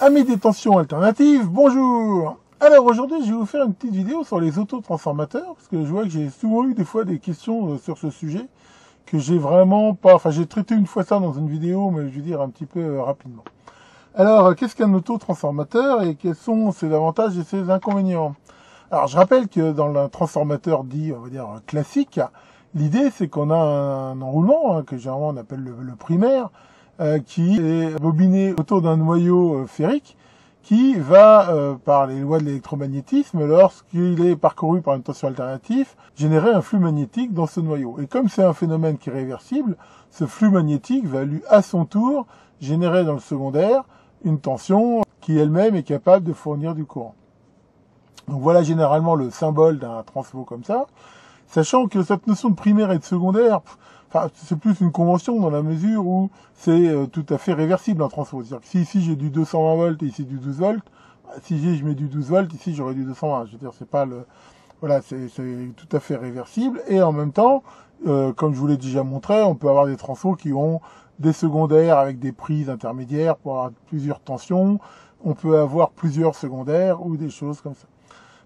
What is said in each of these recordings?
Amis des tensions alternatives, bonjour. Alors aujourd'hui, je vais vous faire une petite vidéo sur les autotransformateurs, parce que je vois que j'ai souvent eu des fois des questions sur ce sujet, que j'ai vraiment pas... Enfin, j'ai traité une fois ça dans une vidéo, mais je vais dire un petit peu rapidement. Alors, qu'est-ce qu'un autotransformateur et quels sont ses avantages et ses inconvénients? Alors, je rappelle que dans le transformateur dit, on va dire, classique, l'idée c'est qu'on a un enroulement, que généralement on appelle le primaire, qui est bobiné autour d'un noyau ferrique qui va, par les lois de l'électromagnétisme, lorsqu'il est parcouru par une tension alternative, générer un flux magnétique dans ce noyau. Et comme c'est un phénomène qui est réversible, ce flux magnétique va lui, à son tour, générer dans le secondaire une tension qui elle-même est capable de fournir du courant. Donc voilà généralement le symbole d'un transfo comme ça, sachant que cette notion de primaire et de secondaire, enfin, c'est plus une convention dans la mesure où c'est tout à fait réversible un transfo. C'est-à-dire que si ici j'ai du 220 volts et ici du 12 volts, si je mets du 12 volts, ici j'aurai du 220. Je veux dire, c'est pas le, voilà, c'est tout à fait réversible. Et en même temps, comme je vous l'ai déjà montré, on peut avoir des transfos qui ont des secondaires avec des prises intermédiaires pour avoir plusieurs tensions. On peut avoir plusieurs secondaires ou des choses comme ça.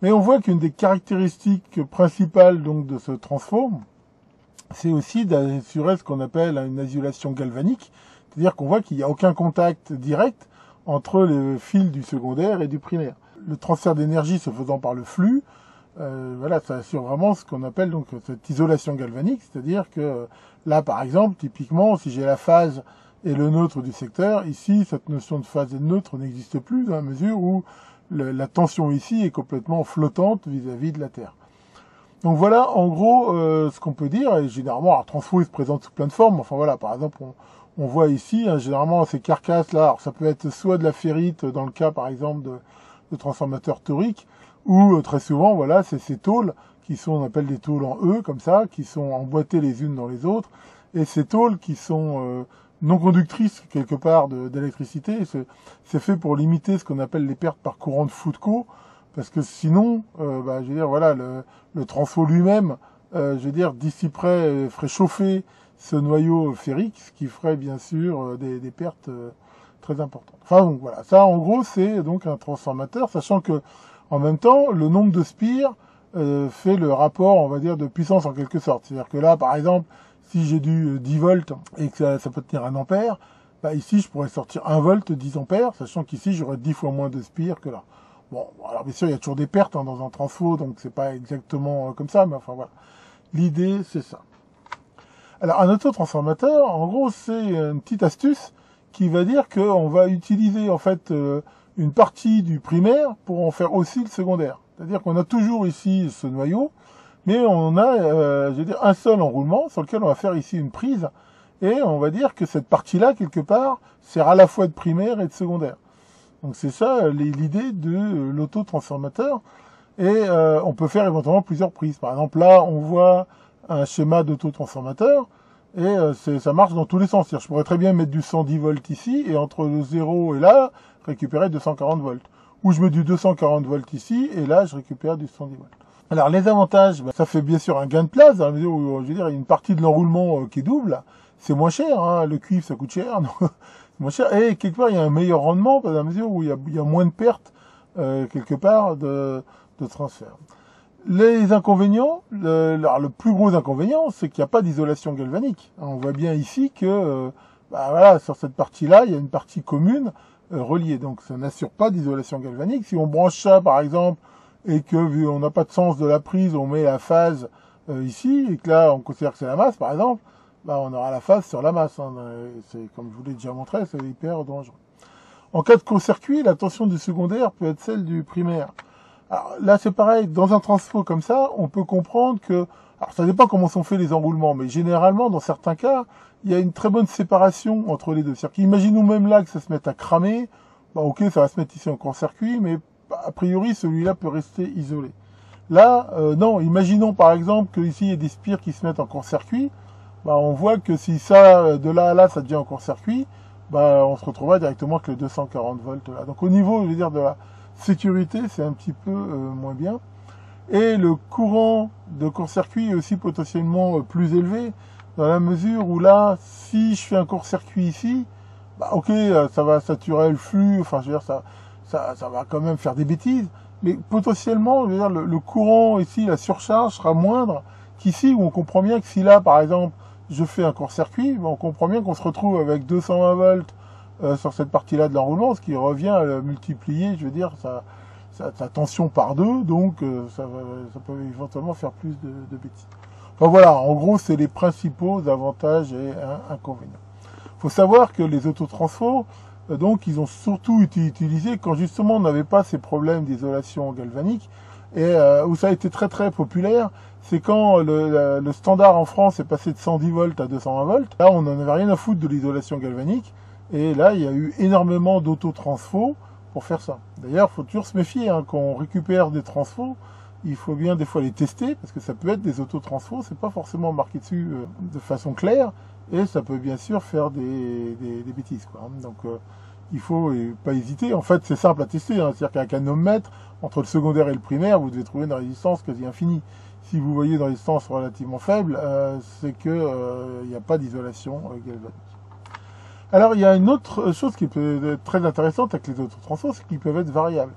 Mais on voit qu'une des caractéristiques principales donc de ce transfo, c'est aussi d'assurer ce qu'on appelle une isolation galvanique, c'est-à-dire qu'on voit qu'il n'y a aucun contact direct entre le fil du secondaire et du primaire. Le transfert d'énergie se faisant par le flux, voilà, ça assure vraiment ce qu'on appelle donc cette isolation galvanique, c'est-à-dire que là, par exemple, typiquement, si j'ai la phase et le neutre du secteur, ici, cette notion de phase et de neutre n'existe plus dans la mesure où la tension ici est complètement flottante vis-à-vis de la Terre. Donc voilà, en gros, ce qu'on peut dire, et généralement, alors transfo, il se présente sous plein de formes, enfin voilà, par exemple, on voit ici, hein, généralement, ces carcasses-là, alors ça peut être soit de la ferrite, dans le cas, par exemple, de transformateurs toriques, ou très souvent, voilà, c'est ces tôles, qui sont, on appelle des tôles en E, comme ça, qui sont emboîtées les unes dans les autres, et ces tôles qui sont non conductrices, quelque part, d'électricité, c'est fait pour limiter ce qu'on appelle les pertes par courant de Foucault, parce que sinon, je veux dire, voilà, le transfo lui-même, je veux dire, dissiperait, ferait chauffer ce noyau ferrique, ce qui ferait bien sûr des pertes très importantes. Enfin donc voilà, ça en gros c'est donc un transformateur, sachant que en même temps le nombre de spires fait le rapport, on va dire, de puissance en quelque sorte. C'est-à-dire que là, par exemple, si j'ai du 10 volts et que ça peut tenir 1 ampère, bah ici je pourrais sortir 1 volt 10 ampères, sachant qu'ici j'aurais 10 fois moins de spires que là. Bon, alors bien sûr, il y a toujours des pertes dans un transfo, donc c'est pas exactement comme ça, mais enfin voilà. L'idée, c'est ça. Alors, un autotransformateur, en gros, c'est une petite astuce qui va dire qu'on va utiliser, en fait, une partie du primaire pour en faire aussi le secondaire. C'est-à-dire qu'on a toujours ici ce noyau, mais on a, je veux dire, un seul enroulement sur lequel on va faire ici une prise, et on va dire que cette partie-là, quelque part, sert à la fois de primaire et de secondaire. Donc c'est ça l'idée de l'autotransformateur. Et on peut faire éventuellement plusieurs prises. Par exemple, là, on voit un schéma d'autotransformateur et ça marche dans tous les sens. Je pourrais très bien mettre du 110 volts ici et entre le 0 et là, récupérer 240 volts. Ou je mets du 240 volts ici et là, je récupère du 110 volts. Alors les avantages, ça fait bien sûr un gain de place, dans la mesure où, je veux dire, il y a une partie de l'enroulement qui est double. C'est moins cher, hein, le cuivre ça coûte cher, donc moins cher. Et quelque part, il y a un meilleur rendement, dans la mesure où il y a moins de pertes, quelque part, de transfert. Les inconvénients, le plus gros inconvénient, c'est qu'il n'y a pas d'isolation galvanique. On voit bien ici que, voilà, sur cette partie-là, il y a une partie commune reliée. Donc ça n'assure pas d'isolation galvanique. Si on branche ça, par exemple, et que vu on n'a pas de sens de la prise, on met la phase ici, et que là, on considère que c'est la masse, par exemple, on aura la phase sur la masse. Hein. C'est, comme je vous l'ai déjà montré, c'est hyper dangereux. En cas de court-circuit, la tension du secondaire peut être celle du primaire. Alors là, c'est pareil, dans un transfo comme ça, on peut comprendre que, alors ça dépend comment sont faits les enroulements, mais généralement, dans certains cas, il y a une très bonne séparation entre les deux. C'est-à-dire qu'imaginons même là que ça se mette à cramer, ok, ça va se mettre ici en court-circuit, mais a priori, celui-là peut rester isolé. Là, non, imaginons par exemple que ici il y a des spires qui se mettent en court-circuit, on voit que si ça, de là à là, ça devient en court-circuit, on se retrouvera directement avec le 240 volts là. Donc au niveau, je veux dire, de la sécurité, c'est un petit peu moins bien. Et le courant de court-circuit est aussi potentiellement plus élevé, dans la mesure où là, si je fais un court-circuit ici, bah, ok, ça va saturer le flux, enfin je veux dire, ça va quand même faire des bêtises, mais potentiellement, je veux dire, le courant ici, la surcharge sera moindre qu'ici, où on comprend bien que si là, par exemple, je fais un court-circuit, ben, on comprend bien qu'on se retrouve avec 220 volts sur cette partie-là de l'enroulement, ce qui revient à multiplier, je veux dire, sa tension par 2, donc ça peut éventuellement faire plus de bêtises. Enfin voilà, en gros, c'est les principaux avantages et inconvénients. Il faut savoir que les autotransfos, donc, ils ont surtout été utilisés quand justement on n'avait pas ces problèmes d'isolation galvanique, et où ça a été très très populaire, c'est quand le standard en France est passé de 110 volts à 220 volts. Là, on n'en avait rien à foutre de l'isolation galvanique, et là, il y a eu énormément d'autotransfos pour faire ça. D'ailleurs, il faut toujours se méfier, hein, quand on récupère des transfos, il faut bien des fois les tester, parce que ça peut être des autotransfos, c'est pas forcément marqué dessus de façon claire, et ça peut bien sûr faire des bêtises, quoi. Donc, il faut pas hésiter. En fait, c'est simple à tester, hein. C'est-à-dire qu'avec un ohmmètre, entre le secondaire et le primaire, vous devez trouver une résistance quasi infinie. Si vous voyez une résistance relativement faible, c'est que il n'y a pas d'isolation galvanique. Alors, il y a une autre chose qui peut être très intéressante avec les autotransfos, c'est qu'ils peuvent être variables.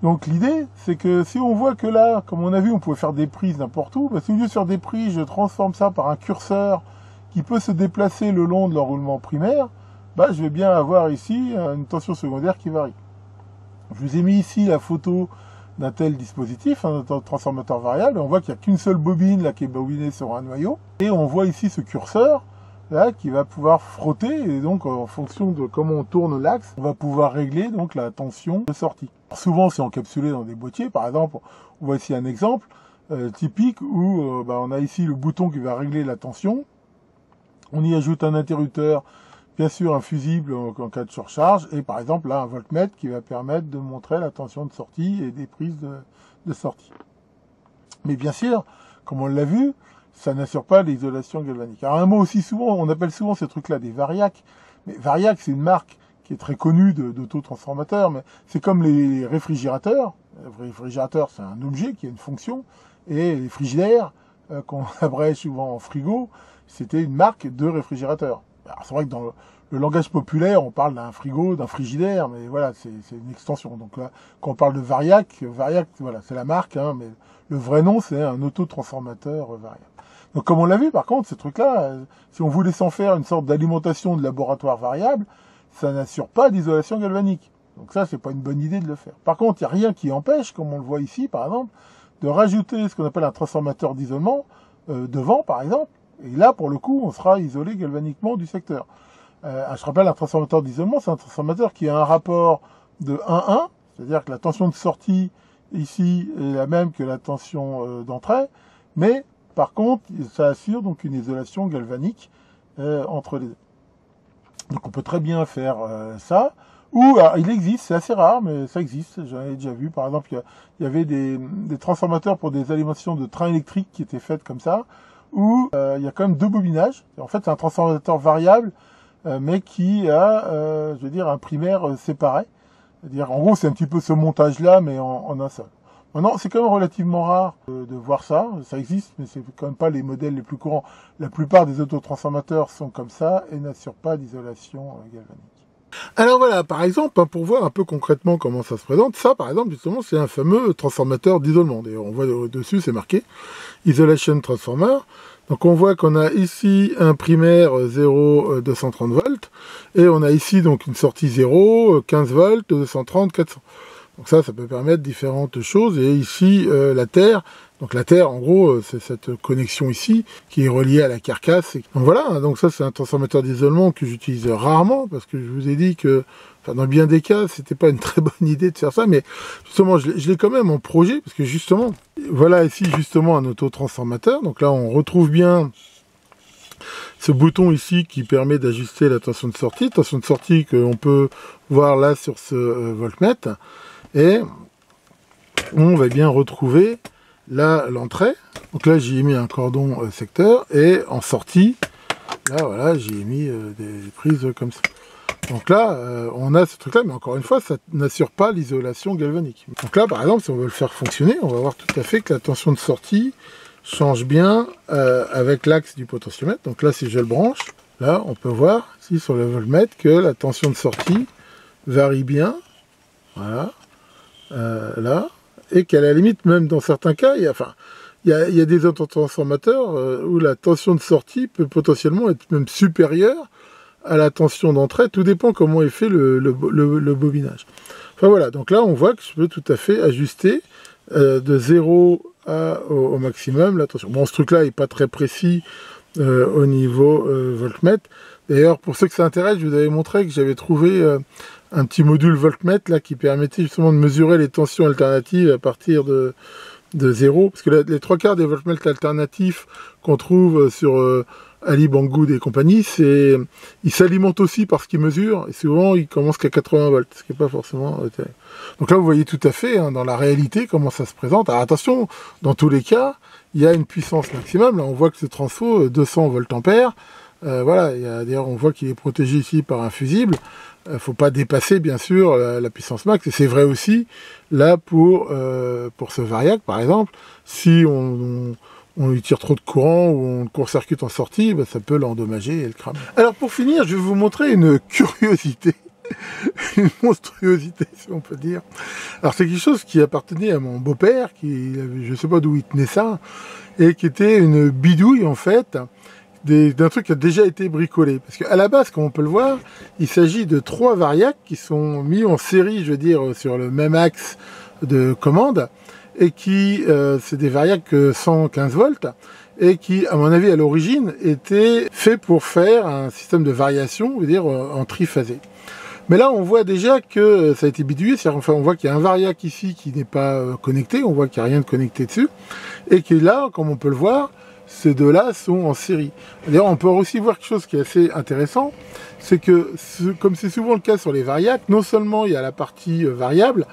Donc l'idée, c'est que si on voit que là, comme on a vu, on pouvait faire des prises n'importe où, bah, si au lieu de faire des prises, je transforme ça par un curseur qui peut se déplacer le long de l'enroulement primaire, bah, je vais bien avoir ici une tension secondaire qui varie. Je vous ai mis ici la photo d'un tel dispositif, un transformateur variable, et on voit qu'il n'y a qu'une seule bobine là qui est bobinée sur un noyau, et on voit ici ce curseur là qui va pouvoir frotter, et donc en fonction de comment on tourne l'axe, on va pouvoir régler donc la tension de sortie. Souvent c'est encapsulé dans des boîtiers, par exemple, on voit ici un exemple typique où on a ici le bouton qui va régler la tension, on y ajoute un interrupteur, bien sûr un fusible en cas de surcharge, et par exemple là un voltmètre qui va permettre de montrer la tension de sortie et des prises de sortie. Mais bien sûr, comme on l'a vu, ça n'assure pas l'isolation galvanique. Alors un mot aussi souvent, on appelle souvent ces trucs-là des variacs, mais variac c'est une marque qui est très connue d'autotransformateurs, mais c'est comme les réfrigérateurs. Le réfrigérateur c'est un objet qui a une fonction, et les frigidaires, qu'on abrège souvent en frigo, c'était une marque de réfrigérateur. C'est vrai que dans le langage populaire, on parle d'un frigo, d'un frigidaire, mais voilà, c'est une extension. Donc là, quand on parle de variac, voilà, c'est la marque, hein, mais le vrai nom, c'est un autotransformateur variable. Donc comme on l'a vu, par contre, ces trucs-là, si on voulait s'en faire une sorte d'alimentation de laboratoire variable, ça n'assure pas d'isolation galvanique. Donc ça, c'est pas une bonne idée de le faire. Par contre, il n'y a rien qui empêche, comme on le voit ici, par exemple, de rajouter ce qu'on appelle un transformateur d'isolement devant, par exemple. Et là, pour le coup, on sera isolé galvaniquement du secteur. Je rappelle, un transformateur d'isolement, c'est un transformateur qui a un rapport de 1,1, c'est-à-dire que la tension de sortie ici est la même que la tension d'entrée, mais par contre, ça assure donc une isolation galvanique entre les deux. Donc on peut très bien faire ça. Ou alors, il existe, c'est assez rare, mais ça existe, j'en ai déjà vu. Par exemple, il y avait des transformateurs pour des alimentations de trains électriques qui étaient faites comme ça, où il y a quand même deux bobinages. En fait, c'est un transformateur variable, mais qui a, je veux dire, un primaire séparé. C'est-à-dire, en gros, c'est un petit peu ce montage-là, mais en un seul. Maintenant, c'est quand même relativement rare de voir ça. Ça existe, mais c'est quand même pas les modèles les plus courants. La plupart des autotransformateurs sont comme ça et n'assurent pas d'isolation galvanique. Alors voilà, par exemple, pour voir un peu concrètement comment ça se présente, ça par exemple, justement, c'est un fameux transformateur d'isolement. D'ailleurs, on voit au-dessus, c'est marqué Isolation Transformer. Donc on voit qu'on a ici un primaire 0, 230 volts, et on a ici donc une sortie 0, 15 volts, 230, 400. Donc ça peut permettre différentes choses, et ici la terre. Donc la terre, en gros, c'est cette connexion ici qui est reliée à la carcasse. Donc voilà, donc ça c'est un transformateur d'isolement que j'utilise rarement, parce que je vous ai dit que, enfin, dans bien des cas, c'était pas une très bonne idée de faire ça, mais justement, je l'ai quand même en projet, parce que justement, voilà ici justement un autotransformateur. Donc là, on retrouve bien ce bouton ici qui permet d'ajuster la tension de sortie qu'on peut voir là sur ce voltmètre, et on va bien retrouver là l'entrée. Donc là j'ai mis un cordon secteur, et en sortie là voilà j'ai mis des prises comme ça. Donc là on a ce truc là, mais encore une fois ça n'assure pas l'isolation galvanique. Donc là par exemple, si on veut le faire fonctionner, on va voir tout à fait que la tension de sortie change bien avec l'axe du potentiomètre. Donc là si je le branche, là, on peut voir ici sur le voltmètre que la tension de sortie varie bien. Voilà. Là. Et qu'à la limite, même dans certains cas, il y a des autotransformateurs où la tension de sortie peut potentiellement être même supérieure à la tension d'entrée. Tout dépend comment est fait le bobinage. Enfin voilà, donc là, on voit que je peux tout à fait ajuster de 0 au maximum la tension. Bon, ce truc-là n'est pas très précis au niveau voltmètre. D'ailleurs, pour ceux que ça intéresse, je vous avais montré que j'avais trouvé un petit module voltmètre là qui permettait justement de mesurer les tensions alternatives à partir de 0. Parce que les 3/4 des voltmètres alternatifs qu'on trouve sur Ali, Banggood et compagnie, ils s'alimentent aussi par ce qu'ils mesurent, et souvent ils commencent qu'à 80 volts, ce qui n'est pas forcément terrible. Donc là, vous voyez tout à fait, hein, dans la réalité, comment ça se présente. Alors attention, dans tous les cas, il y a une puissance maximum. Là, on voit que ce transfo, 200 voltampères, voilà, d'ailleurs, on voit qu'il est protégé ici par un fusible. Il ne faut pas dépasser, bien sûr, la puissance max. Et c'est vrai aussi, là, pour ce variac, par exemple, si on lui tire trop de courant ou on le court-circuite en sortie, ben, ça peut l'endommager et le cramer. Alors, pour finir, je vais vous montrer une curiosité, une monstruosité, si on peut dire. Alors, c'est quelque chose qui appartenait à mon beau-père, je ne sais pas d'où il tenait ça, et qui était une bidouille, en fait, d'un truc qui a déjà été bricolé. Parce qu'à la base, comme on peut le voir, il s'agit de 3 variacs qui sont mis en série, je veux dire, sur le même axe de commande, et qui, c'est des variacs 115 volts, et qui, à mon avis, à l'origine, étaient faits pour faire un système de variation, je veux dire, en triphasé. Mais là, on voit déjà que ça a été bidouillé, c'est-à-dire, enfin, on voit qu'il y a un variac ici qui n'est pas connecté, on voit qu'il n'y a rien de connecté dessus, et que là, comme on peut le voir, ces deux-là sont en série. D'ailleurs, on peut aussi voir quelque chose qui est assez intéressant, c'est que, comme c'est souvent le cas sur les variacs, non seulement il y a la partie variable,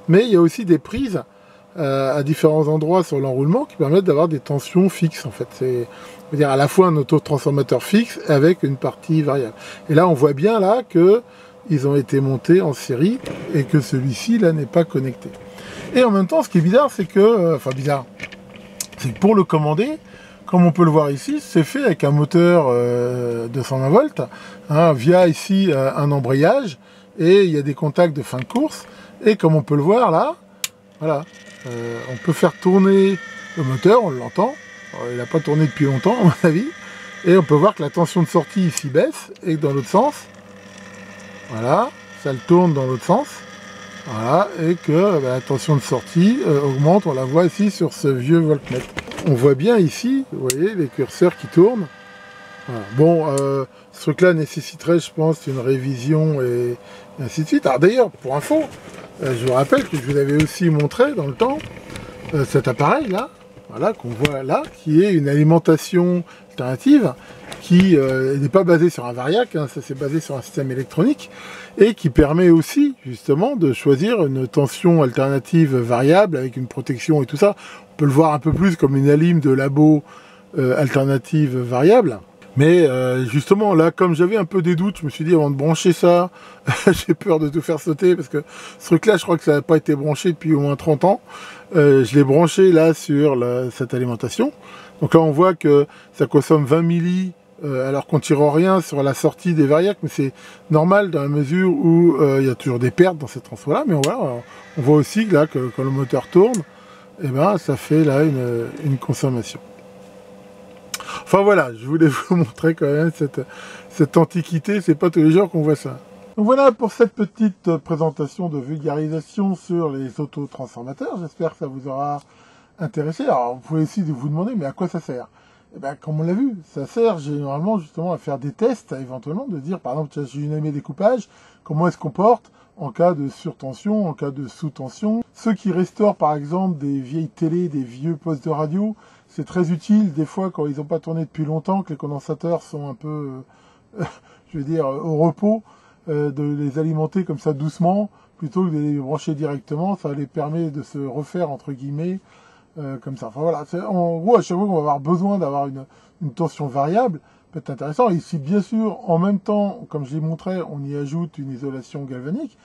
mais il y a aussi des prises à différents endroits sur l'enroulement qui permettent d'avoir des tensions fixes, en fait. C'est-à-dire à la fois un autotransformateur fixe avec une partie variable. Et là, on voit bien là que ils ont été montés en série et que celui-ci, là, n'est pas connecté. Et en même temps, ce qui est bizarre, c'est que... c'est que pour le commander, comme on peut le voir ici, c'est fait avec un moteur 220 volts, hein, via ici un embrayage, et il y a des contacts de fin de course, et comme on peut le voir là, voilà, on peut faire tourner le moteur, on l'entend, il n'a pas tourné depuis longtemps à mon avis, et on peut voir que la tension de sortie ici baisse, et dans l'autre sens, voilà, ça le tourne dans l'autre sens, voilà, et que la tension de sortie augmente, on la voit ici sur ce vieux voltmètre. On voit bien ici, vous voyez, les curseurs qui tournent. Voilà. Bon, ce truc-là nécessiterait, je pense, une révision et ainsi de suite. Alors d'ailleurs, pour info, je vous rappelle que je vous l'avais aussi montré dans le temps, cet appareil-là, voilà, qu'on voit là, qui est une alimentation alternative, qui n'est pas basée sur un variac, hein, ça c'est basé sur un système électronique, et qui permet aussi, justement, de choisir une tension alternative variable avec une protection et tout ça. On peut le voir un peu plus comme une alim de labo alternative variable. Mais justement, là, comme j'avais un peu des doutes, je me suis dit, avant de brancher ça, j'ai peur de tout faire sauter, parce que ce truc-là, je crois que ça n'a pas été branché depuis au moins 30 ans. Je l'ai branché là sur cette alimentation. Donc là, on voit que ça consomme 20 milli, alors qu'on tire rien sur la sortie des variacs, mais c'est normal dans la mesure où il y a toujours des pertes dans ces transfo-là. Mais voilà, on voit aussi là que quand le moteur tourne, eh ben, ça fait là une consommation. Enfin voilà, je voulais vous montrer quand même cette antiquité, c'est pas tous les jours qu'on voit ça. Donc voilà pour cette petite présentation de vulgarisation sur les autotransformateurs. J'espère que ça vous aura intéressé. Alors vous pouvez aussi vous demander, mais à quoi ça sert? Eh bien, comme on l'a vu, ça sert généralement justement à faire des tests, éventuellement, de dire, par exemple, j'ai une aimée découpage, comment elle se comporte en cas de surtension, en cas de sous-tension. Ceux qui restaurent, par exemple, des vieilles télés, des vieux postes de radio, c'est très utile, des fois, quand ils n'ont pas tourné depuis longtemps, que les condensateurs sont un peu, je veux dire, au repos, de les alimenter comme ça doucement, plutôt que de les brancher directement. Ça les permet de se refaire, entre guillemets, comme ça. Enfin voilà, en gros, à chaque fois qu'on va avoir besoin d'avoir une tension variable, peut être intéressant. Et si bien sûr, en même temps, comme je l'ai montré, on y ajoute une isolation galvanique,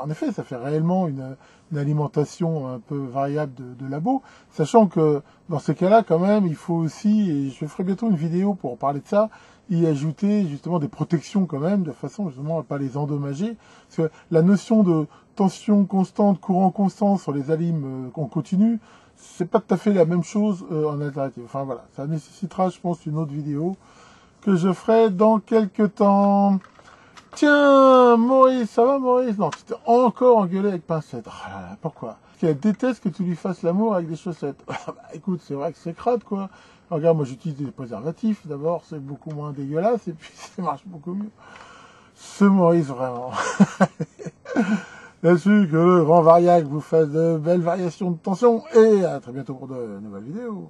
en effet, ça fait réellement une alimentation un peu variable de labo, sachant que dans ces cas-là, quand même, il faut aussi, et je ferai bientôt une vidéo pour parler de ça, y ajouter justement des protections quand même, de façon justement à pas les endommager. Parce que la notion de tension constante, courant constant sur les alimes en continu, c'est pas tout à fait la même chose en alternative. Enfin voilà, ça nécessitera, je pense, une autre vidéo que je ferai dans quelques temps. Tiens, Maurice, ça va Maurice? Non, tu t'es encore engueulé avec pincette. Oh là là, pourquoi? Parce qu'elle déteste que tu lui fasses l'amour avec des chaussettes. Bah, écoute, c'est vrai que c'est crade, quoi. Regarde, moi j'utilise des préservatifs, d'abord, c'est beaucoup moins dégueulasse, et puis ça marche beaucoup mieux. Ce Maurice, vraiment. Là-dessus, que le grand variac vous fasse de belles variations de tension, et à très bientôt pour de nouvelles vidéos.